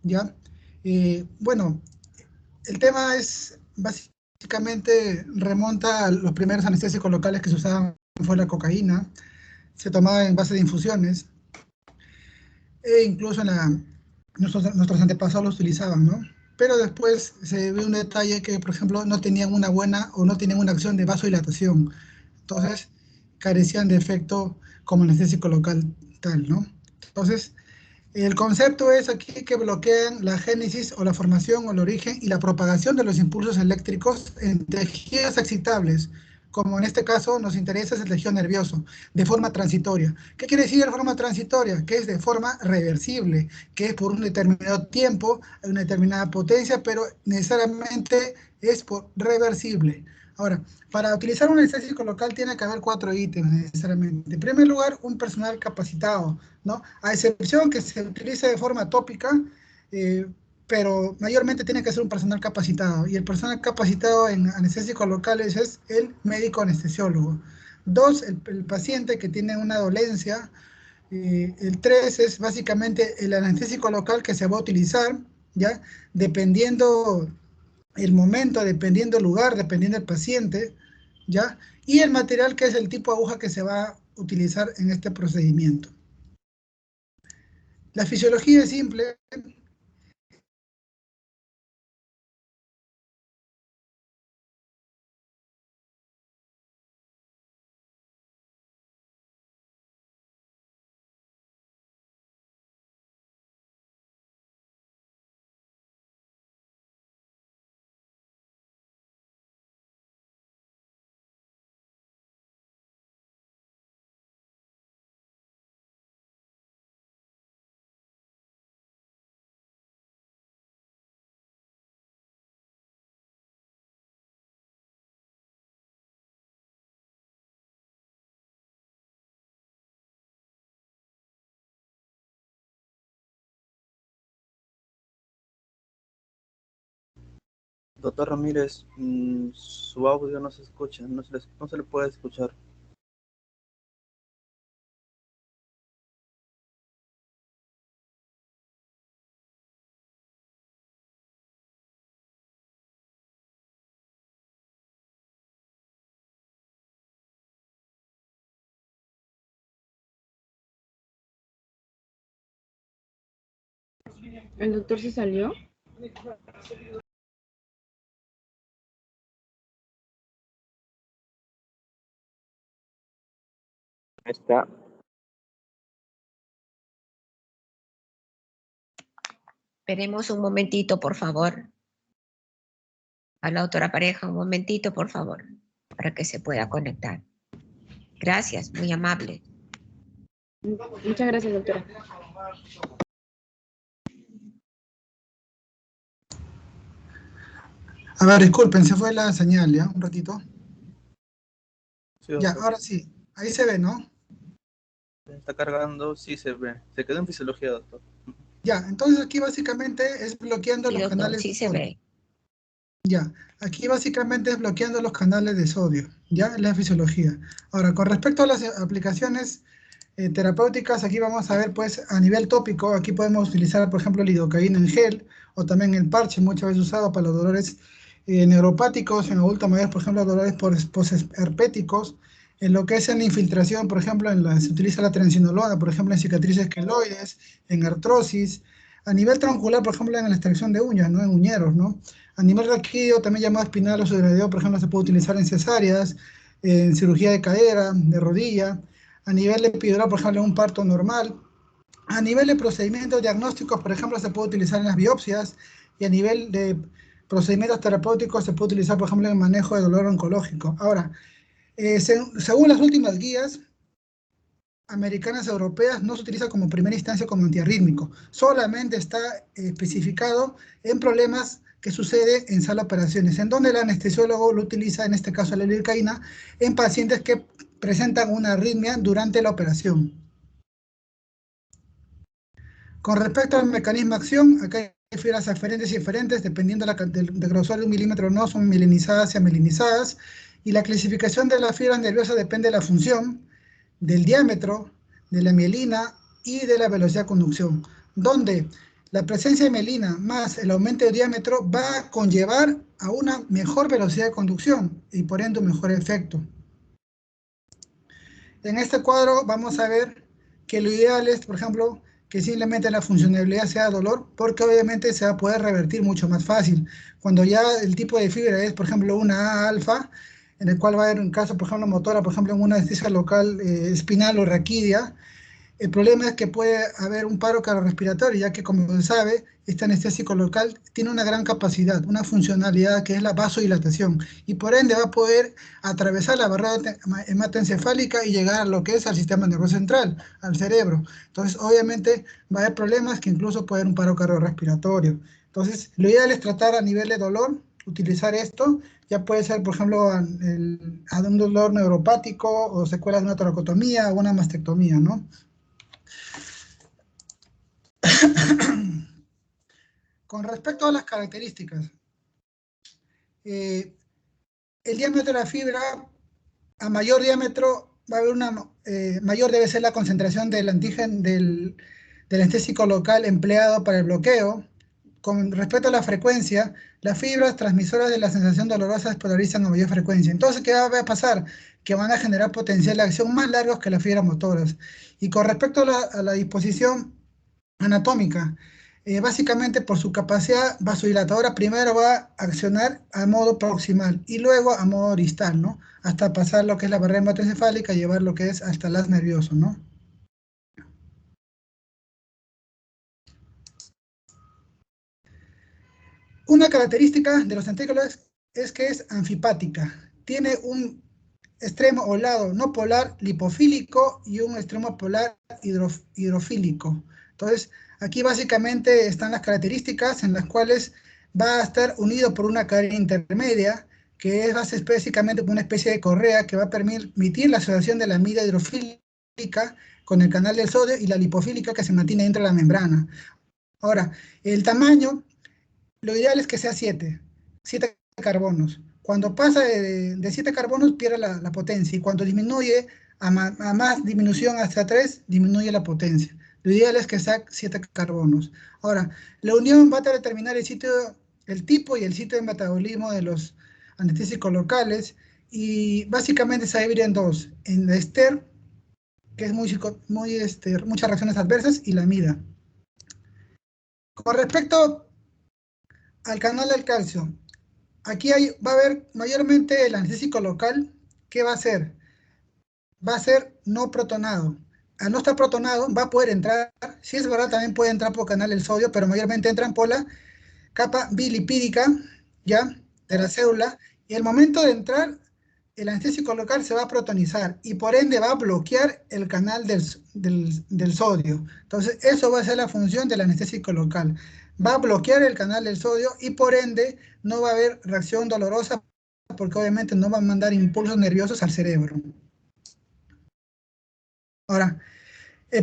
¿ya? Bueno, el tema es básicamente remonta a los primeros anestésicos locales que se usaban, fue la cocaína, se tomaba en base de infusiones, e incluso nuestros antepasados lo utilizaban, ¿no? Pero después se ve un detalle que, por ejemplo, no tenían una buena o no tenían una acción de vasodilatación. Entonces, carecían de efecto como anestésico local tal, ¿no? Entonces, el concepto es aquí que bloquean la génesis o la formación o el origen y la propagación de los impulsos eléctricos en tejidos excitables, como en este caso nos interesa es el tejido nervioso, de forma transitoria. ¿Qué quiere decir de forma transitoria? Que es de forma reversible, que es por un determinado tiempo, una determinada potencia, pero necesariamente es por reversible. Ahora, para utilizar un anestésico local tiene que haber 4 ítems necesariamente. En primer lugar, un personal capacitado, ¿no? A excepción que se utilice de forma tópica, eh, pero mayormente tiene que ser un personal capacitado. Y el personal capacitado en anestésicos locales es el médico anestesiólogo. Dos, el paciente que tiene una dolencia. El tres es básicamente el anestésico local que se va a utilizar, ¿ya? Dependiendo el momento, dependiendo el lugar, dependiendo el paciente, ¿ya? Y el material que es el tipo de aguja que se va a utilizar en este procedimiento. La fisiología es simple. Doctor Ramírez, su audio no se escucha, no se le puede escuchar. ¿El doctor se salió? Está. Esperemos un momentito, por favor. A la otra pareja, un momentito, por favor, para que se pueda conectar. Gracias, muy amable. Muchas gracias, doctora. A ver, disculpen, se fue la señal, ¿ya? Un ratito. Sí, Ya, doctor. ahora sí. Ahí se ve, ¿no? Está cargando, sí se ve. Se quedó en fisiología, doctor. Ya, entonces aquí básicamente es bloqueando Sí, los doctor, canales de sí se sodio. ve. Ya, aquí básicamente es bloqueando los canales de sodio, ya en la fisiología. Ahora, con respecto a las aplicaciones terapéuticas, aquí vamos a ver, pues, a nivel tópico, aquí podemos utilizar, por ejemplo, lidocaína en gel o también el parche, muchas veces usado para los dolores neuropáticos, en adulto mayor, por ejemplo, dolores posherpéticos, en lo que es en infiltración, por ejemplo, se utiliza la triamcinolona, por ejemplo, en cicatrices queloides, en artrosis, a nivel troncular, por ejemplo, en la extracción de uñas, ¿no? En uñeros, ¿no? A nivel raquídeo, también llamado espinal o sudoideo, por ejemplo, se puede utilizar en cesáreas, en cirugía de cadera, de rodilla, a nivel epidural, por ejemplo, en un parto normal. A nivel de procedimientos diagnósticos, por ejemplo, se puede utilizar en las biopsias y a nivel de procedimientos terapéuticos se puede utilizar, por ejemplo, en el manejo de dolor oncológico. Ahora, según las últimas guías americanas e europeas, no se utiliza como primera instancia como antiarrítmico, solamente está especificado en problemas que sucede en sala de operaciones, en donde el anestesiólogo lo utiliza, en este caso la lidocaína, en pacientes que presentan una arritmia durante la operación. Con respecto al mecanismo de acción, acá hay fibras aferentes y eferentes, dependiendo del grosor de 1 milímetro o no, son mielinizadas y amielinizadas, y la clasificación de las fibras nerviosas depende de la función, del diámetro, de la mielina y de la velocidad de conducción, donde La presencia de mielina más el aumento de diámetro va a conllevar a una mejor velocidad de conducción y por ende un mejor efecto. En este cuadro vamos a ver que lo ideal es, por ejemplo, que simplemente la funcionalidad sea dolor, porque obviamente se va a poder revertir mucho más fácil. Cuando ya el tipo de fibra es, por ejemplo, una A alfa, en el cual va a haber un caso, por ejemplo, motora, por ejemplo, en una anestesia local espinal o raquídea, el problema es que puede haber un paro cardiorrespiratorio, ya que, como se sabe, este anestésico local tiene una gran capacidad, una funcionalidad que es la vasodilatación, y por ende va a poder atravesar la barrera hematoencefálica y llegar a lo que es al sistema nervioso central, al cerebro. Entonces, obviamente, va a haber problemas que incluso puede haber un paro cardiorrespiratorio. Entonces, lo ideal es tratar a nivel de dolor, utilizar esto, ya puede ser, por ejemplo, a un dolor neuropático o secuelas de una toracotomía o una mastectomía, ¿no? Con respecto a las características, el diámetro de la fibra, a mayor diámetro va a haber mayor debe ser la concentración del antígeno del anestésico local empleado para el bloqueo. Con respecto a la frecuencia, las fibras transmisoras de la sensación dolorosa se polarizan a mayor frecuencia. Entonces, ¿qué va a pasar? Que van a generar potencial de acción más largos que las fibras motoras. Y con respecto a la disposición anatómica, básicamente por su capacidad vasodilatadora, primero va a accionar a modo proximal y luego a modo distal, ¿no? Hasta pasar lo que es la barrera hematoencefálica y llevar lo que es hasta el haz nervioso, ¿no? Una característica de los antícolos es que es anfipática. Tiene un extremo o lado no polar lipofílico y un extremo polar hidrofílico. Entonces, aquí básicamente están las características en las cuales va a estar unido por una cadena intermedia, que es básicamente una especie de correa que va a permitir la asociación de la amida hidrofílica con el canal del sodio y la lipofílica que se mantiene dentro de la membrana. Ahora, el tamaño, lo ideal es que sea 7 carbonos. Cuando pasa de 7 carbonos pierde la potencia y cuando disminuye a más disminución hasta 3 disminuye la potencia. Lo ideal es que sea 7 carbonos. Ahora, la unión va a determinar el tipo y el sitio de metabolismo de los anestésicos locales y básicamente se divide en dos, en la ester, que es muchas reacciones adversas, y la amida. Con respecto al canal del calcio, aquí va a haber mayormente el anestésico local. ¿Qué va a hacer? Va a ser no protonado. Al no estar protonado, va a poder entrar, si es verdad, también puede entrar por canal del sodio, pero mayormente entran por la capa bilipídica, ¿ya? De la célula, y al momento de entrar, el anestésico local se va a protonizar y por ende va a bloquear el canal del sodio. Entonces, eso va a ser la función del anestésico local. Va a bloquear el canal del sodio y por ende no va a haber reacción dolorosa porque obviamente no va a mandar impulsos nerviosos al cerebro. Ahora,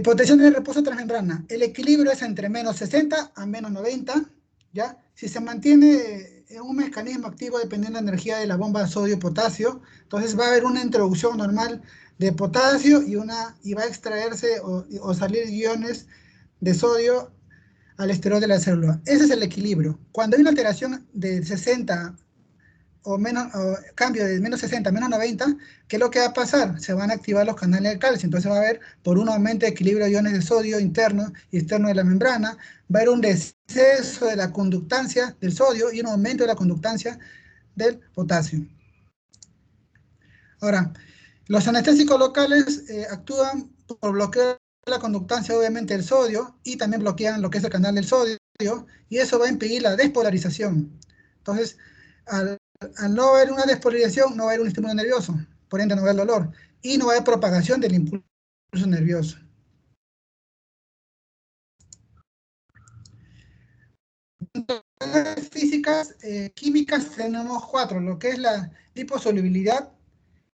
potencial de reposo transmembrana. El equilibrio es entre menos 60 a menos 90, ¿ya? Si se mantiene en un mecanismo activo dependiendo de la energía de la bomba sodio-potasio, entonces va a haber una introducción normal de potasio y va a extraerse o salir iones de sodio al exterior de la célula. Ese es el equilibrio. Cuando hay una alteración de 60 o cambio de menos 60 a menos 90, ¿qué es lo que va a pasar? Se van a activar los canales de calcio, entonces va a haber, por un aumento de equilibrio de iones de sodio interno y externo de la membrana, va a haber un descenso de la conductancia del sodio y un aumento de la conductancia del potasio. Ahora, los anestésicos locales actúan por bloquear la conductancia, obviamente, del sodio y también bloquean lo que es el canal del sodio y eso va a impedir la despolarización. Entonces, al no haber una despolarización, no va a haber un estímulo nervioso, por ende no va a haber dolor y no va a haber propagación del impulso nervioso. Físicas, químicas tenemos 4, lo que es la liposolubilidad,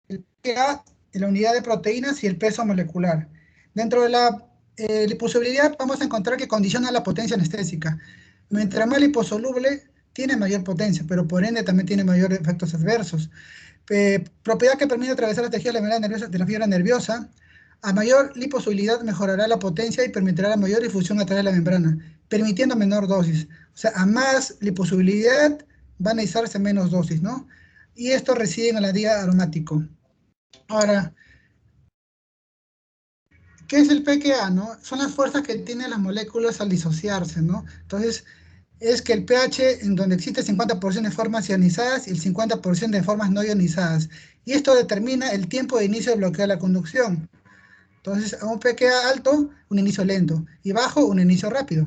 el pH, la unidad de proteínas y el peso molecular. Dentro de la liposolubilidad vamos a encontrar que condiciona la potencia anestésica. Mientras más liposoluble, tiene mayor potencia, pero por ende también tiene mayores efectos adversos. Propiedad que permite atravesar la tejido de la fibra nerviosa. A mayor liposolubilidad mejorará la potencia y permitirá la mayor difusión a través de la membrana. permitiendo menor dosis. O sea, a más liposolubilidad va a necesitarse menos dosis, ¿no? Y esto reside en el anhídrido aromático. Ahora, ¿qué es el pKa, no? Son las fuerzas que tienen las moléculas al disociarse, ¿no? Entonces, es que el pH en donde existe 50% de formas ionizadas y el 50% de formas no ionizadas. Y esto determina el tiempo de inicio de bloqueo de la conducción. Entonces, a un pKa alto, un inicio lento, y bajo, un inicio rápido.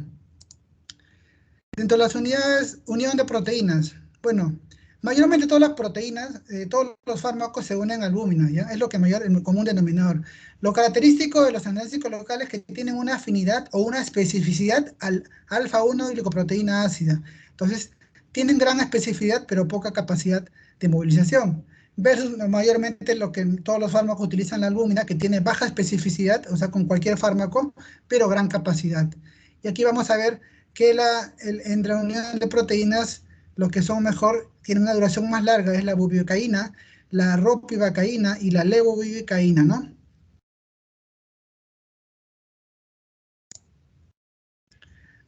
Dentro de las unidades, unión de proteínas. Bueno, mayormente todas las proteínas, todos los fármacos se unen a albúmina, ¿ya? Es lo que mayor, el común denominador. Lo característico de los anestésicos locales es que tienen una afinidad o una especificidad al alfa-1 glicoproteína ácida. Entonces, tienen gran especificidad, pero poca capacidad de movilización. Versus mayormente lo que todos los fármacos utilizan la albúmina, que tiene baja especificidad, o sea, con cualquier fármaco, pero gran capacidad. Y aquí vamos a ver que entre la unión de proteínas, los que son mejor, tienen una duración más larga, es la bupivacaína, la ropivacaína y la levobupivacaína, ¿no?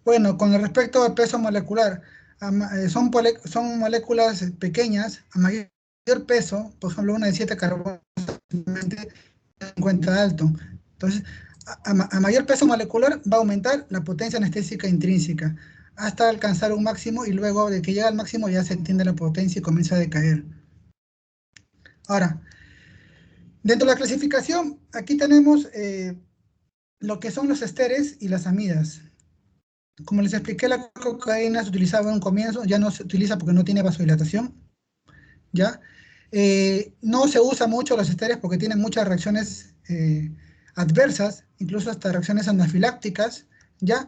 Bueno, con respecto al peso molecular, son moléculas pequeñas, a mayor peso, por ejemplo, una de 7 carbonos, se encuentra alto. Entonces, a mayor peso molecular va a aumentar la potencia anestésica intrínseca hasta alcanzar un máximo y luego de que llega al máximo ya se entiende la potencia y comienza a decaer. Ahora, dentro de la clasificación, aquí tenemos lo que son los esteres y las amidas. Como les expliqué, la cocaína se utilizaba en un comienzo, ya no se utiliza porque no tiene vasodilatación, ¿ya? No se usa mucho los esteres porque tienen muchas reacciones adversas, incluso hasta reacciones anafilácticas, ¿ya?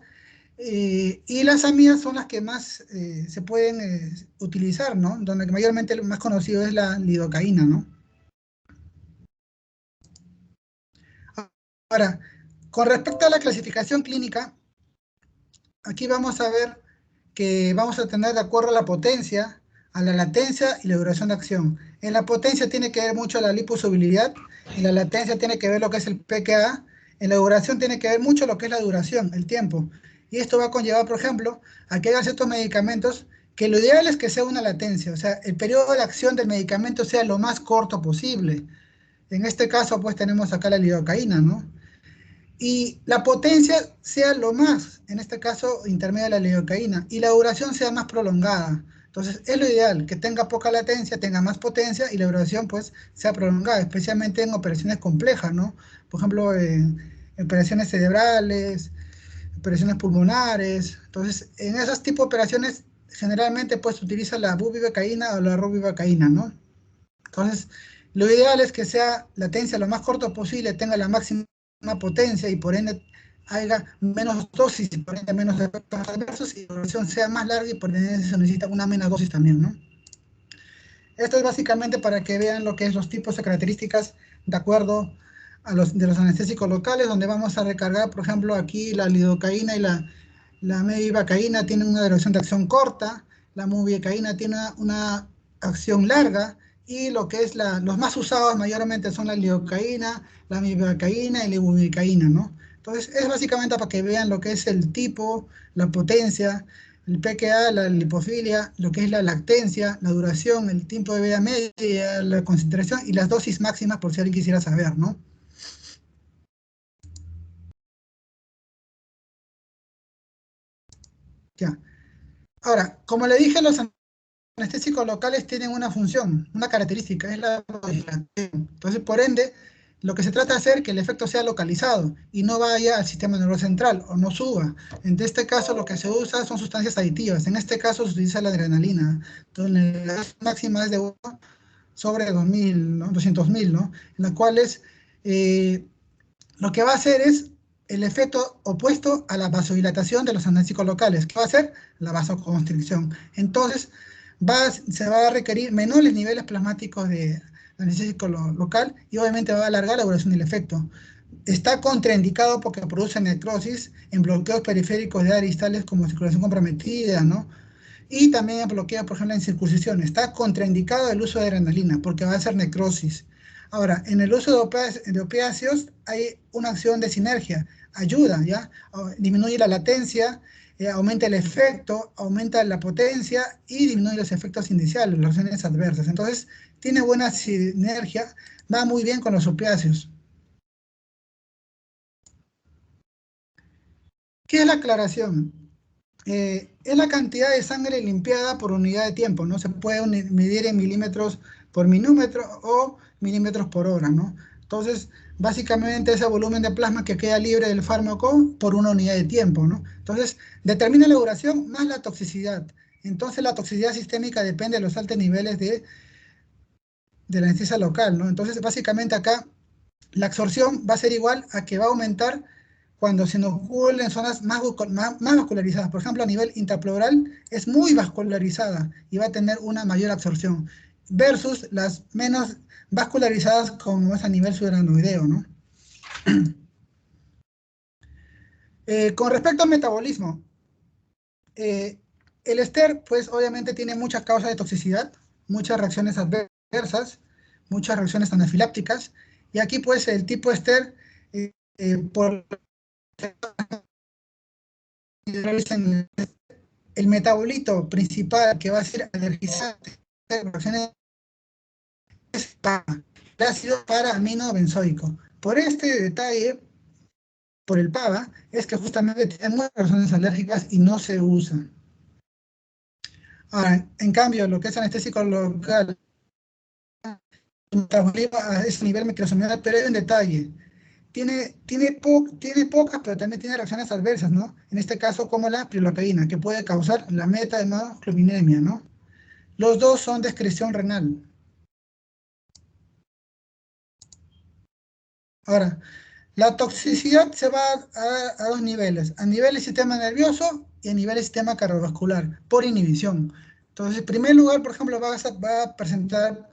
Y las amidas son las que más se pueden utilizar, ¿no? Donde mayormente lo más conocido es la lidocaína, ¿no? Ahora, con respecto a la clasificación clínica, aquí vamos a ver que vamos a tener de acuerdo a la potencia, a la latencia y la duración de acción. En la potencia tiene que ver mucho la liposolubilidad, en la latencia tiene que ver lo que es el pKa, en la duración tiene que ver mucho lo que es la duración, el tiempo. Y esto va a conllevar, por ejemplo, a que haya ciertos medicamentos que lo ideal es que sea una latencia, o sea, el periodo de acción del medicamento sea lo más corto posible. En este caso, pues tenemos acá la lidocaína, ¿no? Y la potencia sea lo más, en este caso, intermedia de la lidocaína, y la duración sea más prolongada. Entonces, es lo ideal, que tenga poca latencia, tenga más potencia, y la duración, pues, sea prolongada, especialmente en operaciones complejas, ¿no? Por ejemplo, en operaciones cerebrales, operaciones pulmonares. Entonces, en esos tipos de operaciones, generalmente, pues, se utiliza la bupivacaína o la ropivacaína, ¿no? Entonces, lo ideal es que sea latencia lo más corto posible, tenga la máxima potencia y por ende haya menos dosis y por ende menos efectos adversos y la duración sea más larga y por ende se necesita una menos dosis también, ¿no? Esto es básicamente para que vean lo que es los tipos de características de acuerdo a de los anestésicos locales, donde vamos a recargar, por ejemplo, aquí la lidocaína y la mevivacaína tienen una duración de acción corta, la bupivacaína tiene una acción larga, y lo que es los más usados mayormente son la lidocaína, la mevivacaína y la ibupropicaína, ¿no? Entonces, es básicamente para que vean lo que es el tipo, la potencia, el pKa, la lipofilia, lo que es la lactencia, la duración, el tiempo de vida media, la concentración y las dosis máximas, por si alguien quisiera saber, ¿no? Ya. Ahora, como le dije, los anestésicos locales tienen una función, una característica, es la vasodilatación. Entonces, por ende, lo que se trata de hacer es que el efecto sea localizado y no vaya al sistema nervioso central o no suba. En este caso, lo que se usa son sustancias aditivas. En este caso, se utiliza la adrenalina. Entonces, la máxima es de 1 sobre 2000, ¿no? 200.000, ¿no? En las cuales lo que va a hacer es el efecto opuesto a la vasodilatación de los anestésicos locales. ¿Qué va a hacer? La vasoconstricción. Entonces, se va a requerir menores niveles plasmáticos de anestésico local y obviamente va a alargar la duración del efecto. Está contraindicado porque produce necrosis en bloqueos periféricos de áreas distales como circulación comprometida, ¿no? Y también bloquea, por ejemplo, en circuncisión. Está contraindicado el uso de adrenalina porque va a hacer necrosis. Ahora, en el uso de opiáceos hay una acción de sinergia, ayuda, ¿ya? Disminuye la latencia, aumenta el efecto, aumenta la potencia y disminuye los efectos iniciales, las reacciones adversas. Entonces, tiene buena sinergia, va muy bien con los opiáceos. ¿Qué es la aclaración? Es la cantidad de sangre limpiada por unidad de tiempo, ¿no? Se puede medir en milímetros por minúmetro o milímetros por hora, ¿no? Entonces, básicamente es el volumen de plasma que queda libre del fármaco por una unidad de tiempo, ¿no? Entonces, determina la duración más la toxicidad. Entonces, la toxicidad sistémica depende de los altos niveles de la anestesia local, ¿no? Entonces, básicamente acá, la absorción va a ser igual a que va a aumentar cuando se inocula en zonas más vascularizadas. Por ejemplo, a nivel intrapleural es muy vascularizada y va a tener una mayor absorción versus las menos vascularizadas como es a nivel subaranoideo, ¿no? Con respecto al metabolismo, el ester, pues obviamente tiene muchas causas de toxicidad, muchas reacciones adversas, muchas reacciones anafilácticas, y aquí pues el tipo ester, por el metabolito principal que va a ser alergizante es el ácido para-aminobenzoico. Por este detalle, por el PABA, es que justamente tiene muchas reacciones alérgicas y no se usa. Ahora, en cambio, lo que es anestésico local, a ese nivel microsomial, pero hay un detalle. Tiene pocas, pero también tiene reacciones adversas, ¿no? En este caso, como la prilocaína, que puede causar la meta-hemoglobinemia, ¿no? Los dos son de excreción renal. Ahora, la toxicidad se va a dos niveles, a nivel del sistema nervioso y a nivel del sistema cardiovascular, por inhibición. Entonces, en primer lugar, por ejemplo, va a presentar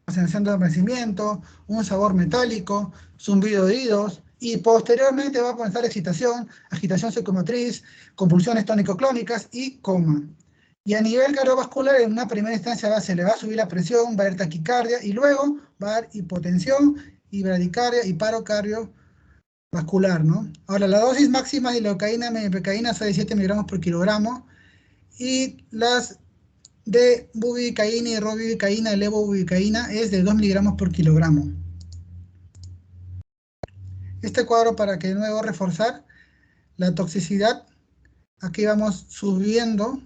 sensación de adormecimiento, un sabor metálico, zumbido de oídos, y posteriormente va a comenzar excitación, agitación psicomotriz, convulsiones tónico-clónicas y coma. Y a nivel cardiovascular, en una primera instancia se le va a subir la presión, va a haber taquicardia y luego va a haber hipotensión, bradicardia y paro cardiovascular, ¿no? Ahora, la dosis máxima de lidocaína, mepicaína es de 7 miligramos por kilogramo y las de bupivacaína y ropivacaína, levobupivacaína, es de 2 miligramos por kilogramo. Este cuadro para que de nuevo reforzar la toxicidad, aquí vamos subiendo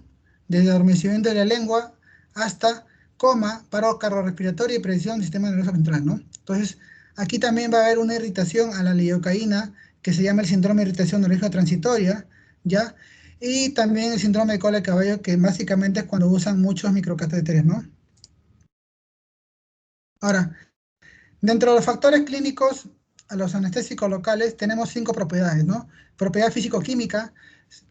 desde adormecimiento de la lengua hasta coma, paro cardiorrespiratorio y presión del sistema nervioso central, ¿no? Entonces, aquí también va a haber una irritación a la lidocaína que se llama el síndrome de irritación neurológica transitoria, ¿ya? Y también el síndrome de cola de caballo, que básicamente es cuando usan muchos microcatéteres, ¿no? Ahora, dentro de los factores clínicos a los anestésicos locales tenemos 5 propiedades, ¿no? Propiedad físico-química,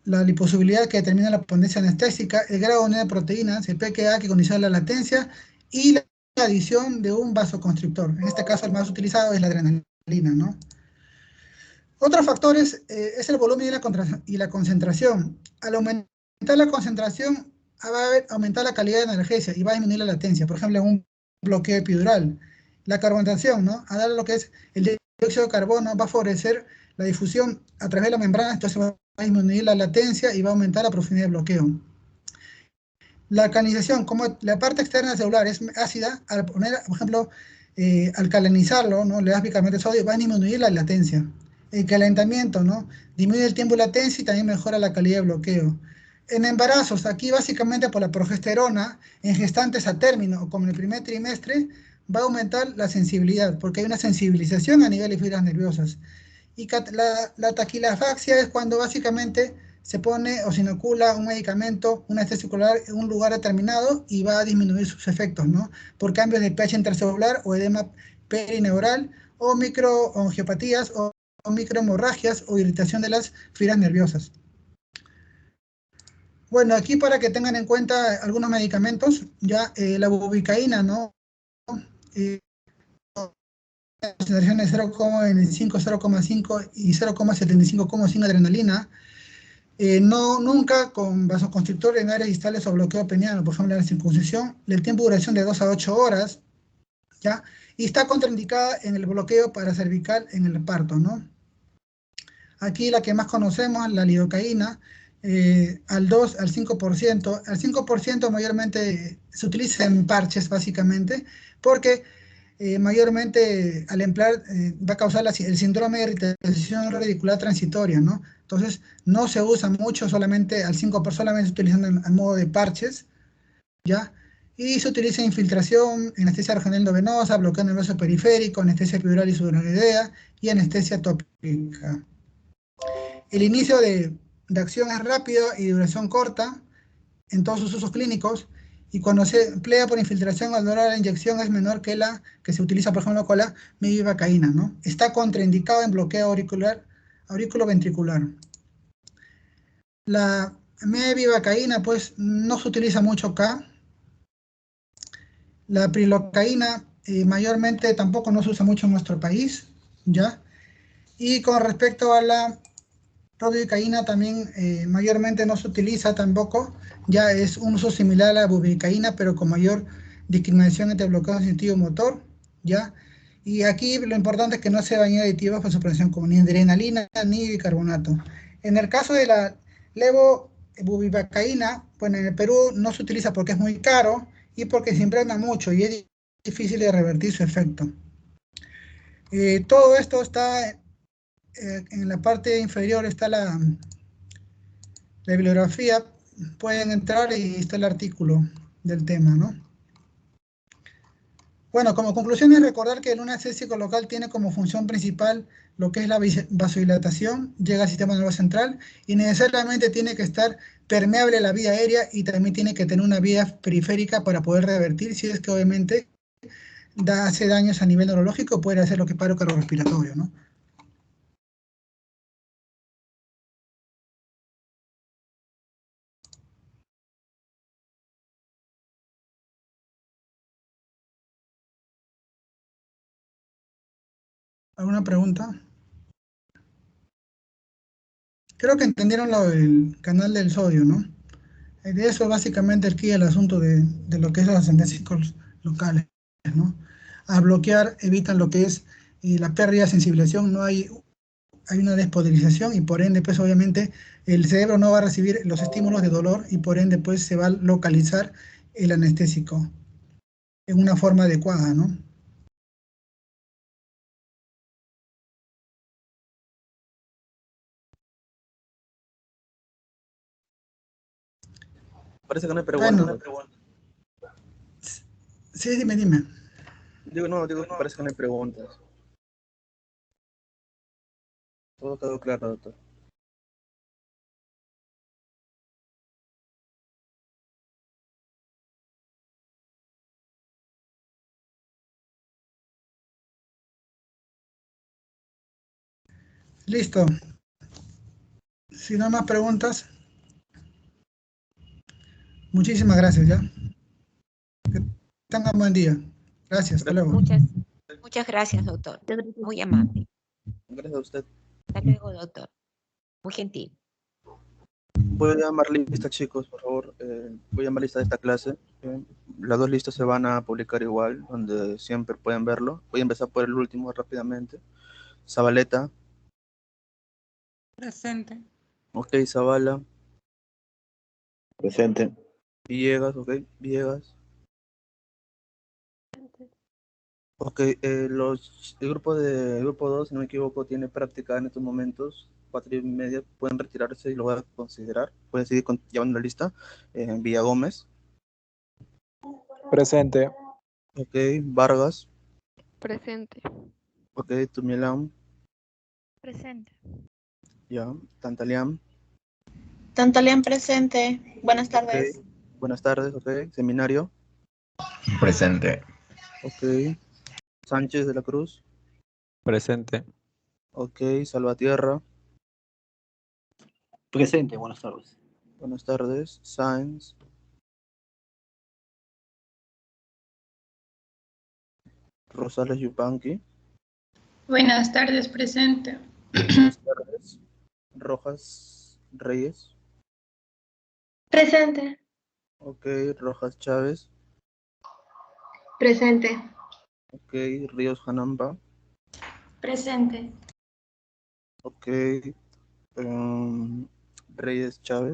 la liposubilidad que determina la potencia anestésica, el grado de unidad de proteínas, el pKa que condiciona la latencia y la adición de un vasoconstrictor. En este caso el más utilizado es la adrenalina, ¿no? Otros factores es el volumen y la concentración. Al aumentar la concentración va a aumentar la calidad de la analgesia y va a disminuir la latencia. Por ejemplo, en un bloqueo epidural. La carbonatación, ¿no? A dar lo que es el dióxido de carbono va a favorecer la difusión a través de la membrana, entonces va a disminuir la latencia y va a aumentar la profundidad de bloqueo. La alcalinización, como la parte externa celular es ácida, al poner, por ejemplo, alcalinizarlo, ¿no? Le das bicarbonato de sodio, va a disminuir la latencia. El calentamiento, ¿no? Disminuye el tiempo de latencia y también mejora la calidad de bloqueo. En embarazos, aquí básicamente por la progesterona, en gestantes a término o como en el primer trimestre, va a aumentar la sensibilidad, porque hay una sensibilización a nivel de fibras nerviosas. Y la taquilafaxia es cuando básicamente se pone o se inocula un medicamento, un anestésico en un lugar determinado y va a disminuir sus efectos, ¿no? Por cambios de pH intracelular o edema perineural o microangiopatías o microhemorragias o irritación de las fibras nerviosas. Bueno, aquí para que tengan en cuenta algunos medicamentos, ya la bupivacaína, ¿no? Concentraciones 0,25, 0,5 y 0,75 sin adrenalina. Nunca con vasoconstrictor en áreas distales o bloqueo peniano, por ejemplo, en la circuncisión. El tiempo de duración de 2 a 8 horas. ¿ya? Y está contraindicada en el bloqueo paracervical en el parto, ¿no? Aquí la que más conocemos, la lidocaína, al 2, al 5%. Al 5% mayormente se utiliza en parches, básicamente, porque mayormente al emplear va a causar el síndrome de irritación radicular transitoria, ¿no? Entonces, no se usa mucho, solamente al 5%, solamente se utiliza en modo de parches, ¿ya? Y se utiliza infiltración, anestesia regional endovenosa, bloqueo nervioso periférico, anestesia epidural y sudoronidea y anestesia tópica. El inicio de acción es rápido y duración corta en todos sus usos clínicos, y cuando se emplea por infiltración al dolor de la inyección es menor que la que se utiliza, por ejemplo, con la mevivacaína, ¿no? Está contraindicado en bloqueo auriculoventricular. La mevivacaína, pues, no se utiliza mucho acá. La prilocaína, mayormente tampoco no se usa mucho en nuestro país, ¿ya? Y con respecto a la robicaína también mayormente no se utiliza tampoco, ya es un uso similar a la bubicaína, pero con mayor discriminación entre bloqueo sensitivo motor, ¿ya? Y aquí lo importante es que no se bañen aditivos con suspensión como ni adrenalina ni bicarbonato. En el caso de la levobubivacaína, bueno, en el Perú no se utiliza porque es muy caro y porque se impregna mucho y es difícil de revertir su efecto. Todo esto está en la parte inferior, está la bibliografía, pueden entrar y está el artículo del tema, ¿no? Bueno, como conclusión es recordar que el anestésico local tiene como función principal lo que es la vasodilatación, llega al sistema nervioso central y necesariamente tiene que estar permeable a la vía aérea y también tiene que tener una vía periférica para poder revertir, si es que obviamente hace daños a nivel neurológico, puede hacer lo que es paro cardiorrespiratorio, ¿no? ¿Alguna pregunta? Creo que entendieron lo del canal del sodio, ¿no? De eso básicamente aquí el asunto de lo que es los anestésicos locales, ¿no? A bloquear evitan lo que es la pérdida de sensibilización, no hay una despolarización y por ende pues obviamente el cerebro no va a recibir los estímulos de dolor y por ende pues se va a localizar el anestésico en una forma adecuada, ¿no? Parece que no hay Bueno, preguntas. sí, dime. Digo que parece que no hay preguntas. Todo quedó claro, doctor. Listo. Si no hay más preguntas, muchísimas gracias, ¿ya? Que tengan buen día. Gracias, hasta luego. Muchas gracias, doctor. Muy amable. Gracias a usted. Hasta luego, doctor. Muy gentil. Voy a llamar lista, chicos, por favor. Voy a llamar lista de esta clase. Las dos listas se van a publicar igual, donde siempre pueden verlo. Voy a empezar por el último rápidamente. Zabaleta. Presente. Ok, Zabala. Presente. Villegas, ok. Villegas. Ok, el grupo 2 si no me equivoco, tiene práctica en estos momentos, 4:30, pueden retirarse y lo voy a considerar. Pueden seguir llevando la lista. Villa Gómez, Presente. ok, Vargas, Presente. ok, Tumielán, Presente. ya, Tantalián, Tantalian presente. Buenas ok, tardes. buenas tardes, ok, Seminario, Presente. ok, Sánchez de la Cruz, Presente. ok, Salvatierra, Presente, buenas tardes. buenas tardes, Sáenz, Rosales Yupanqui, Buenas tardes, presente. buenas tardes, Rojas Reyes, Presente. ok, Rojas Chávez, Presente. Ok, Ríos Hanamba. Presente. Ok. Reyes Chávez.